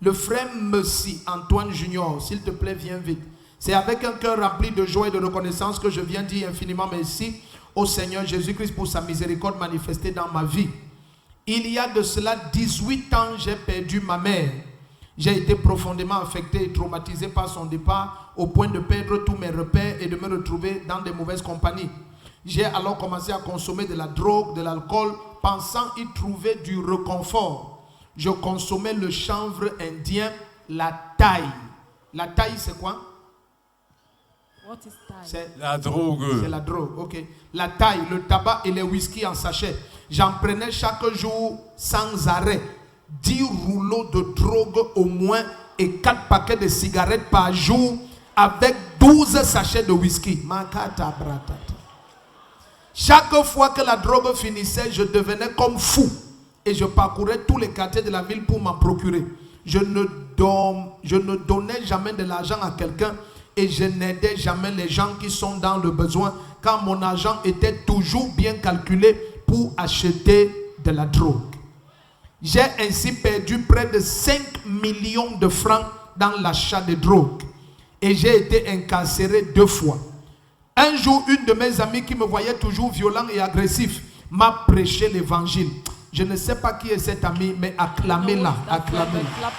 Le frère Messi, Antoine Junior, s'il te plaît, viens vite. C'est avec un cœur rempli de joie et de reconnaissance que je viens dire infiniment merci au Seigneur Jésus-Christ pour sa miséricorde manifestée dans ma vie. Il y a de cela 18 ans, j'ai perdu ma mère. J'ai été profondément affecté et traumatisé par son départ au point de perdre tous mes repères et de me retrouver dans de mauvaises compagnies. J'ai alors commencé à consommer de la drogue, de l'alcool, pensant y trouver du réconfort. Je consommais le chanvre indien, la taille. La taille, c'est quoi? What is taille? C'est la drogue. C'est la drogue, ok. La taille, le tabac et les whisky en sachet. J'en prenais chaque jour sans arrêt. 10 rouleaux de drogue au moins et 4 paquets de cigarettes par jour avec 12 sachets de whisky. Makata bratata. Chaque fois que la drogue finissait, je devenais comme fou et je parcourais tous les quartiers de la ville pour m'en procurer. Je ne donnais jamais de l'argent à quelqu'un et je n'aidais jamais les gens qui sont dans le besoin car mon argent était toujours bien calculé pour acheter de la drogue. J'ai ainsi perdu près de 5 millions de francs dans l'achat de drogue et j'ai été incarcéré 2 fois. Un jour, une de mes amies qui me voyait toujours violent et agressif m'a prêché l'évangile. Je ne sais pas qui est cette amie, mais acclamez-la, acclamez-la.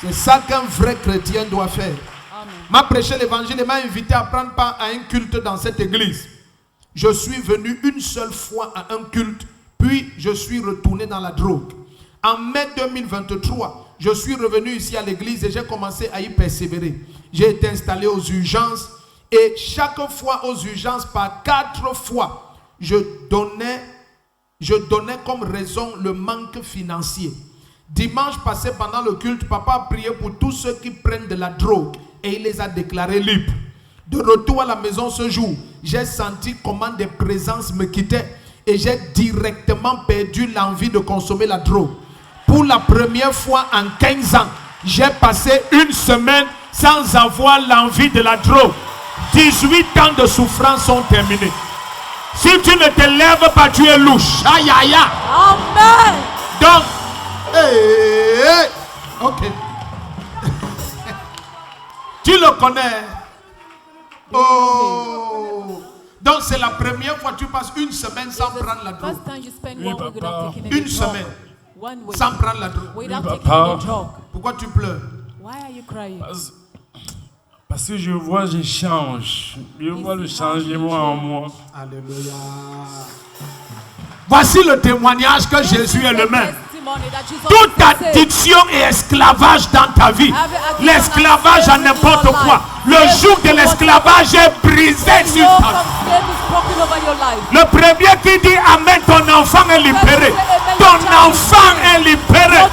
C'est ça qu'un vrai chrétien doit faire. M'a prêché l'évangile et m'a invité à prendre part à un culte dans cette église. Je suis venu une seule fois à un culte, puis je suis retourné dans la drogue. En mai 2023, je suis revenu ici à l'église et j'ai commencé à y persévérer. J'ai été installé aux urgences et chaque fois aux urgences, par 4 fois, je donnais comme raison le manque financier. Dimanche passé pendant le culte, papa a prié pour tous ceux qui prennent de la drogue et il les a déclarés libres. De retour à la maison ce jour, j'ai senti comment des présences me quittaient et j'ai directement perdu l'envie de consommer la drogue. Pour la première fois en 15 ans, j'ai passé une semaine sans avoir l'envie de la drogue. 18 ans de souffrance sont terminés. Si tu ne te lèves pas, tu es louche. Aïe, aïe, aïe. Amen. Donc, ok. Tu le connais. Oh. Donc c'est la première fois que tu passes une semaine sans prendre la drogue. Oui, papa. Une semaine sans prendre la drogue. Oui, papa. Pourquoi tu pleures? Parce que je vois, je change. Je vois le changement en moi. Alléluia. Voici le témoignage que Jésus est le même. Toute addiction et esclavage dans ta vie, l'esclavage à n'importe quoi, le joug de l'esclavage est brisé sur ta vie. Le premier qui dit Amen, ton enfant est libéré. Ton enfant est libéré.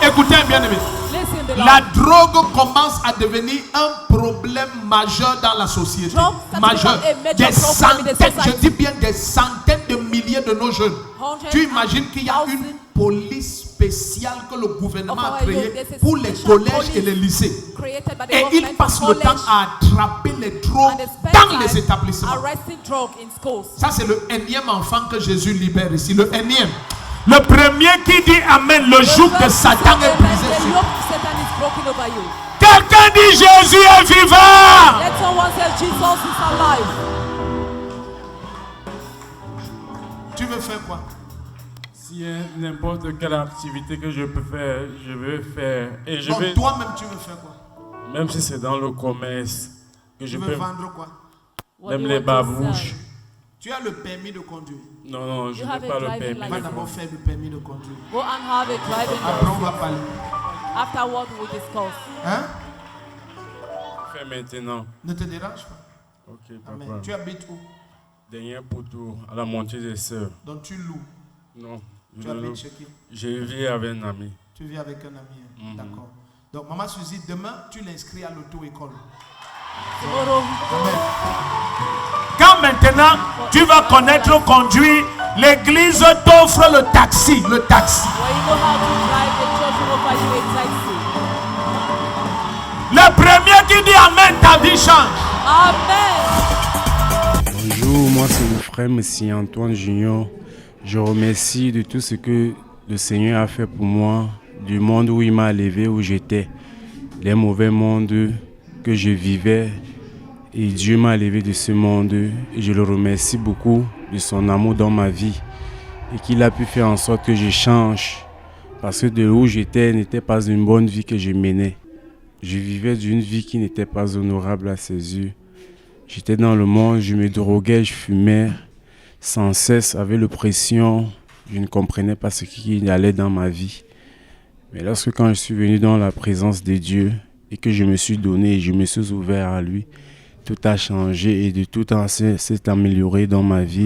Écoutez bien, aimé. La drogue commence à devenir un problème majeur dans la société. Majeur. Des centaines, je dis bien des centaines de milliers de nos jeunes. Tu imagines qu'il y a une police spéciale que le gouvernement a créée pour les collèges et les lycées. Et ils passent le temps à attraper les drogues dans les établissements. Ça, c'est le énième enfant que Jésus libère ici. Le énième. Le premier qui dit Amen, le joug de Satan est brisé sur. Quelqu'un dit Jésus est vivant. Tu veux faire quoi? S'il y a n'importe quelle activité que je peux faire, je veux faire. Et je Donc toi-même tu veux faire quoi? Même si c'est dans le commerce. Que tu veux vendre quoi? Même les babouches. Tu as le permis de conduire? Non, je n'ai pas le permis. On va d'abord faire le permis de conduire. Go and have a driving license. Après, on va parler. Afterward, we'll discuss. Hein? Fais maintenant. Ne te dérange pas. Ok, papa. Amen. Tu habites où? Derrière Poteau, à la montée des Sœurs. Donc tu loues? Non. Tu habites chez qui? Je vis avec un ami. Tu vis avec un ami? D'accord. Donc, Maman Suzy, demain, tu l'inscris à l'auto-école. Quand maintenant tu vas connaître conduire, l'église t'offre le taxi. Le taxi. Le premier qui dit Amen, ta vie change. Amen. Bonjour, moi c'est le frère Messi Antoine Junior. Je remercie de le Seigneur a fait pour moi, du monde où il m'a élevé, où j'étais, les mauvais mondes que je vivais. Et Dieu m'a élevé de ce monde et je le remercie beaucoup de son amour dans ma vie et qu'il a pu faire en sorte que je change parce que de où j'étais n'était pas une bonne vie que je menais. Je vivais d'une vie qui n'était pas honorable à ses yeux. J'étais dans le monde, je me droguais, je fumais sans cesse avec l'oppression. Je ne comprenais pas ce qui allait dans ma vie. Mais quand je suis venu dans la présence de Dieu et que je me suis donné et je me suis ouvert à lui, tout a changé et de tout s'est amélioré dans ma vie.